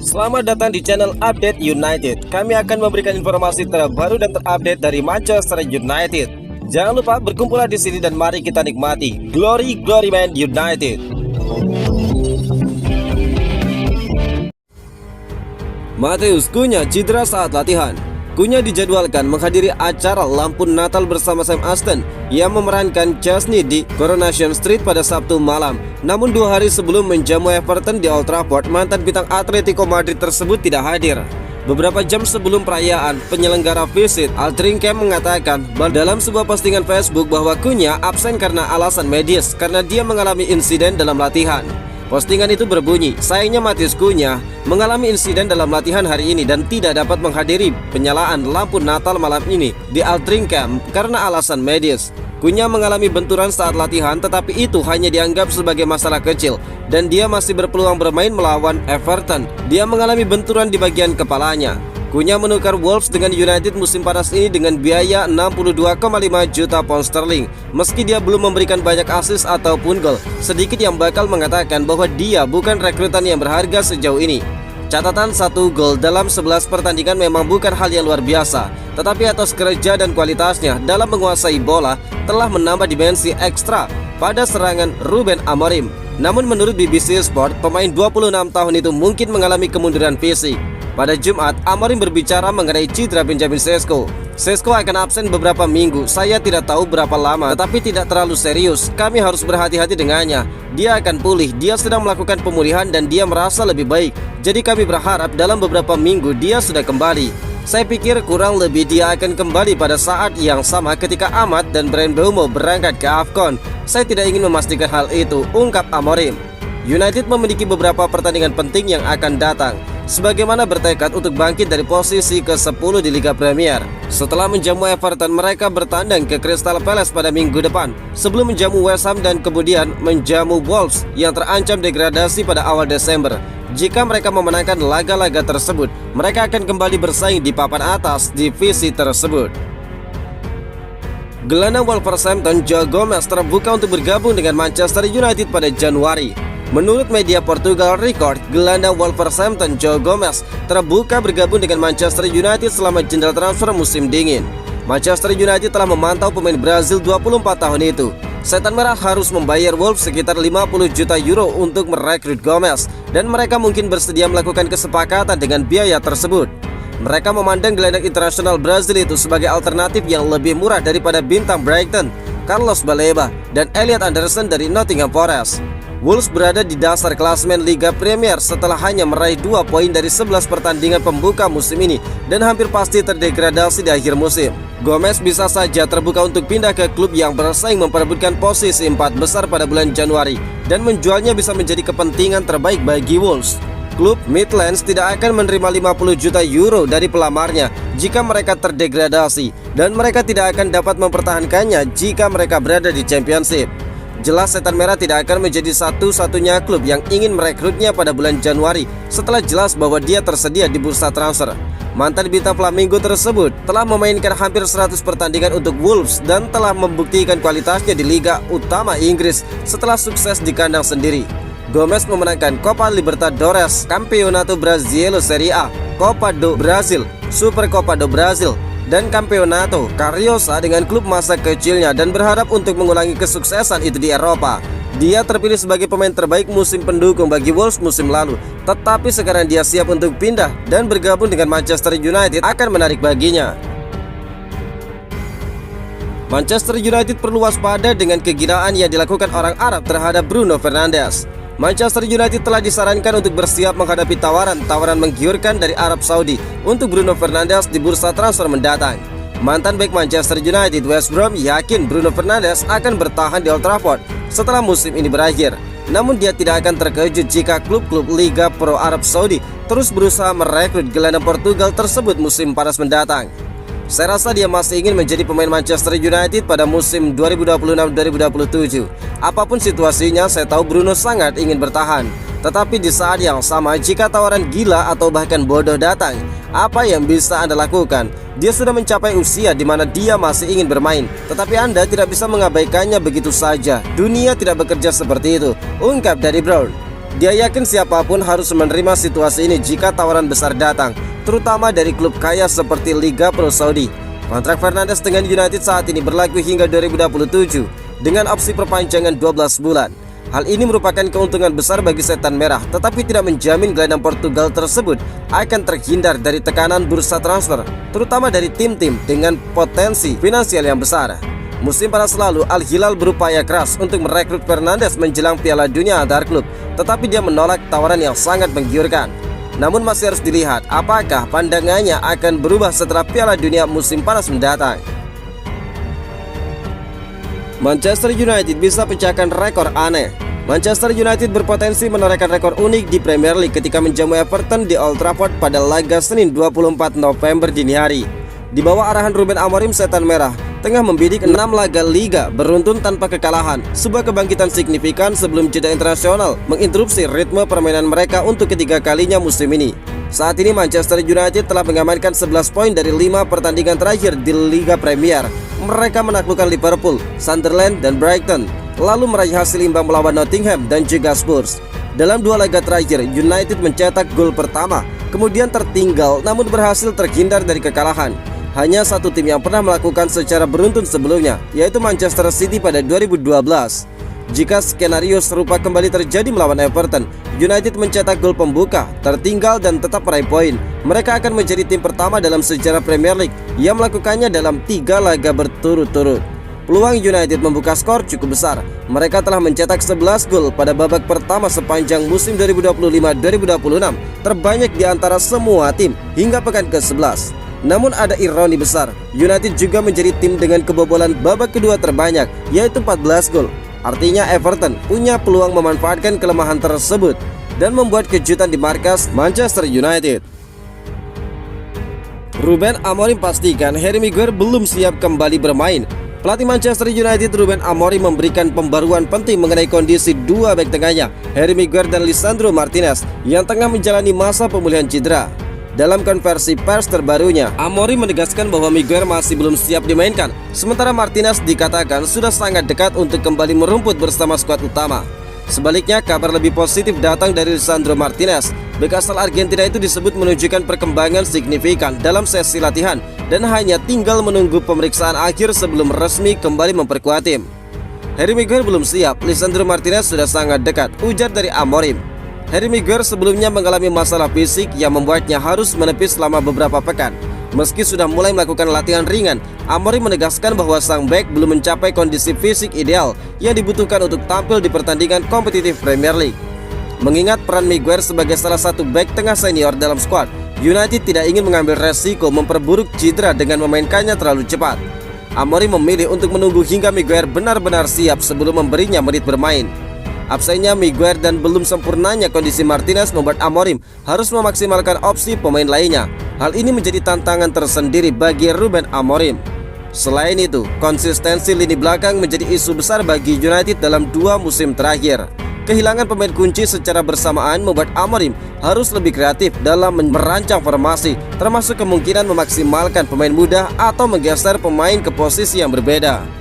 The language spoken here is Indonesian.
Selamat datang di channel Update United. Kami akan memberikan informasi terbaru dan terupdate dari Manchester United. Jangan lupa berkumpullah di sini dan mari kita nikmati Glory Man United. Matheus Cunha cedera saat latihan. Cunha dijadwalkan menghadiri acara lampu Natal bersama Sam Aston yang memerankan Chesney di Coronation Street pada Sabtu malam. Namun 2 hari sebelum menjamu Everton di Old Trafford, mantan bintang Atletico Madrid tersebut tidak hadir. Beberapa jam sebelum perayaan, penyelenggara visit Altrincham mengatakan dalam sebuah postingan Facebook bahwa Cunha absen karena alasan medis karena dia mengalami insiden dalam latihan. Postingan itu berbunyi, sayangnya Matheus Cunha mengalami insiden dalam latihan hari ini dan tidak dapat menghadiri penyalaan lampu Natal malam ini di Altrincham karena alasan medis. Cunha mengalami benturan saat latihan, tetapi itu hanya dianggap sebagai masalah kecil dan dia masih berpeluang bermain melawan Everton. Dia mengalami benturan di bagian kepalanya. Cunha menukar Wolves dengan United musim panas ini dengan biaya 62,5 juta pound sterling. Meski dia belum memberikan banyak assist ataupun gol, sedikit yang bakal mengatakan bahwa dia bukan rekrutan yang berharga sejauh ini. Catatan 1 gol dalam 11 pertandingan memang bukan hal yang luar biasa, tetapi atas kerja dan kualitasnya dalam menguasai bola telah menambah dimensi ekstra pada serangan Ruben Amorim. Namun menurut BBC Sport, pemain 26 tahun itu mungkin mengalami kemunduran fisik. Pada Jumat, Amorim berbicara mengenai cedera Benjamin Sesko. Sesko akan absen beberapa minggu, saya tidak tahu berapa lama, tetapi tidak terlalu serius. Kami harus berhati-hati dengannya. Dia akan pulih, dia sedang melakukan pemulihan dan dia merasa lebih baik. Jadi kami berharap dalam beberapa minggu dia sudah kembali. Saya pikir kurang lebih dia akan kembali pada saat yang sama ketika Ahmad dan Bryan Mbeumo berangkat ke AFCON. Saya tidak ingin memastikan hal itu, ungkap Amorim. United memiliki beberapa pertandingan penting yang akan datang, sebagaimana bertekad untuk bangkit dari posisi ke-10 di Liga Premier. Setelah menjamu Everton, mereka bertandang ke Crystal Palace pada minggu depan, sebelum menjamu West Ham dan kemudian menjamu Wolves yang terancam degradasi pada awal Desember. Jika mereka memenangkan laga-laga tersebut, mereka akan kembali bersaing di papan atas divisi tersebut. Gelandang Wolverhampton Joe Gomez terbuka untuk bergabung dengan Manchester United pada Januari. Menurut media Portugal Record, gelandang Wolverhampton Joe Gomez terbuka bergabung dengan Manchester United selama jendela transfer musim dingin. Manchester United telah memantau pemain Brazil 24 tahun itu. Setan Merah harus membayar Wolves sekitar 50 juta euro untuk merekrut Gomez, dan mereka mungkin bersedia melakukan kesepakatan dengan biaya tersebut. Mereka memandang gelandang internasional Brazil itu sebagai alternatif yang lebih murah daripada bintang Brighton, Carlos Baleba, dan Elliot Anderson dari Nottingham Forest. Wolves berada di dasar klasemen Liga Premier setelah hanya meraih 2 poin dari 11 pertandingan pembuka musim ini dan hampir pasti terdegradasi di akhir musim. Gomez bisa saja terbuka untuk pindah ke klub yang bersaing memperebutkan posisi 4 besar pada bulan Januari, dan menjualnya bisa menjadi kepentingan terbaik bagi Wolves. Klub Midlands tidak akan menerima 50 juta euro dari pelamarnya jika mereka terdegradasi, dan mereka tidak akan dapat mempertahankannya jika mereka berada di Championship. Jelas Setan Merah tidak akan menjadi satu-satunya klub yang ingin merekrutnya pada bulan Januari setelah jelas bahwa dia tersedia di bursa transfer. Mantan bintang Flamingo tersebut telah memainkan hampir 100 pertandingan untuk Wolves dan telah membuktikan kualitasnya di Liga Utama Inggris setelah sukses di kandang sendiri. Gomez memenangkan Copa Libertadores, Campeonato Brasileiro Serie A, Copa do Brasil, Super Copa do Brasil, dan Campeonato Carioca dengan klub masa kecilnya dan berharap untuk mengulangi kesuksesan itu di Eropa. Dia terpilih sebagai pemain terbaik musim pendukung bagi Wolves musim lalu, tetapi sekarang dia siap untuk pindah dan bergabung dengan Manchester United akan menarik baginya. Manchester United perlu waspada dengan kegilaan yang dilakukan orang Arab terhadap Bruno Fernandes. Manchester United telah disarankan untuk bersiap menghadapi tawaran menggiurkan dari Arab Saudi untuk Bruno Fernandes di bursa transfer mendatang. Mantan bek Manchester United West Brom yakin Bruno Fernandes akan bertahan di Old Trafford setelah musim ini berakhir. Namun dia tidak akan terkejut jika klub-klub Liga Pro Arab Saudi terus berusaha merekrut gelandang Portugal tersebut musim panas mendatang. Saya rasa dia masih ingin menjadi pemain Manchester United pada musim 2026-2027. Apapun situasinya, saya tahu Bruno sangat ingin bertahan. Tetapi di saat yang sama, jika tawaran gila atau bahkan bodoh datang, apa yang bisa Anda lakukan? Dia sudah mencapai usia di mana dia masih ingin bermain, tetapi Anda tidak bisa mengabaikannya begitu saja. Dunia tidak bekerja seperti itu, ungkap Danny Brown. Dia yakin siapapun harus menerima situasi ini jika tawaran besar datang, terutama dari klub kaya seperti Liga Pro Saudi. Kontrak Fernandes dengan United saat ini berlaku hingga 2027 dengan opsi perpanjangan 12 bulan. Hal ini merupakan keuntungan besar bagi Setan Merah, tetapi tidak menjamin gelandang Portugal tersebut akan terhindar dari tekanan bursa transfer, terutama dari tim-tim dengan potensi finansial yang besar. Musim panas lalu, Al Hilal berupaya keras untuk merekrut Fernandes menjelang Piala Dunia antar klub, tetapi dia menolak tawaran yang sangat menggiurkan. Namun masih harus dilihat apakah pandangannya akan berubah setelah Piala Dunia musim panas mendatang. Manchester United bisa pecahkan rekor aneh. Manchester United berpotensi menorehkan rekor unik di Premier League ketika menjamu Everton di Old Trafford pada laga Senin 24 November dini hari. Di bawah arahan Ruben Amorim, Setan Merah tengah membidik 6 laga liga beruntun tanpa kekalahan, sebuah kebangkitan signifikan sebelum jeda internasional menginterupsi ritme permainan mereka untuk ketiga kalinya musim ini. Saat ini Manchester United telah mengamankan 11 poin dari 5 pertandingan terakhir di Liga Premier. Mereka menaklukkan Liverpool, Sunderland, dan Brighton, lalu meraih hasil imbang melawan Nottingham dan juga Spurs. Dalam 2 laga terakhir, United mencetak gol pertama, kemudian tertinggal namun berhasil terhindar dari kekalahan. Hanya satu tim yang pernah melakukan secara beruntun sebelumnya, yaitu Manchester City pada 2012. Jika skenario serupa kembali terjadi melawan Everton, United mencetak gol pembuka, tertinggal dan tetap meraih poin. Mereka akan menjadi tim pertama dalam sejarah Premier League yang melakukannya dalam 3 laga berturut-turut. Peluang United membuka skor cukup besar. Mereka telah mencetak 11 gol pada babak pertama sepanjang musim 2025-2026, terbanyak di antara semua tim hingga pekan ke-11. Namun ada ironi besar, United juga menjadi tim dengan kebobolan babak kedua terbanyak, yaitu 14 gol. Artinya Everton punya peluang memanfaatkan kelemahan tersebut dan membuat kejutan di markas Manchester United. Ruben Amorim pastikan Harry Maguire belum siap kembali bermain. Pelatih Manchester United Ruben Amorim memberikan pembaruan penting mengenai kondisi 2 bek tengahnya, Harry Maguire dan Lisandro Martinez, yang tengah menjalani masa pemulihan cedera. Dalam konversi pers terbarunya, Amorim menegaskan bahwa Maguire masih belum siap dimainkan, sementara Martinez dikatakan sudah sangat dekat untuk kembali merumput bersama skuad utama. Sebaliknya, kabar lebih positif datang dari Lisandro Martinez. Bek asal Argentina itu disebut menunjukkan perkembangan signifikan dalam sesi latihan dan hanya tinggal menunggu pemeriksaan akhir sebelum resmi kembali memperkuat tim. Harry Maguire belum siap, Lisandro Martinez sudah sangat dekat, ujar dari Amorim. Harry Maguire sebelumnya mengalami masalah fisik yang membuatnya harus menepis selama beberapa pekan. Meski sudah mulai melakukan latihan ringan, Amorim menegaskan bahwa sang bek belum mencapai kondisi fisik ideal yang dibutuhkan untuk tampil di pertandingan kompetitif Premier League. Mengingat peran Maguire sebagai salah satu bek tengah senior dalam skuad, United tidak ingin mengambil resiko memperburuk cedera dengan memainkannya terlalu cepat. Amorim memilih untuk menunggu hingga Maguire benar-benar siap sebelum memberinya menit bermain. Absennya Maguire dan belum sempurnanya kondisi Martinez membuat Amorim harus memaksimalkan opsi pemain lainnya. Hal ini menjadi tantangan tersendiri bagi Ruben Amorim. Selain itu, konsistensi lini belakang menjadi isu besar bagi United dalam 2 musim terakhir. Kehilangan pemain kunci secara bersamaan membuat Amorim harus lebih kreatif dalam merancang formasi, termasuk kemungkinan memaksimalkan pemain muda atau menggeser pemain ke posisi yang berbeda.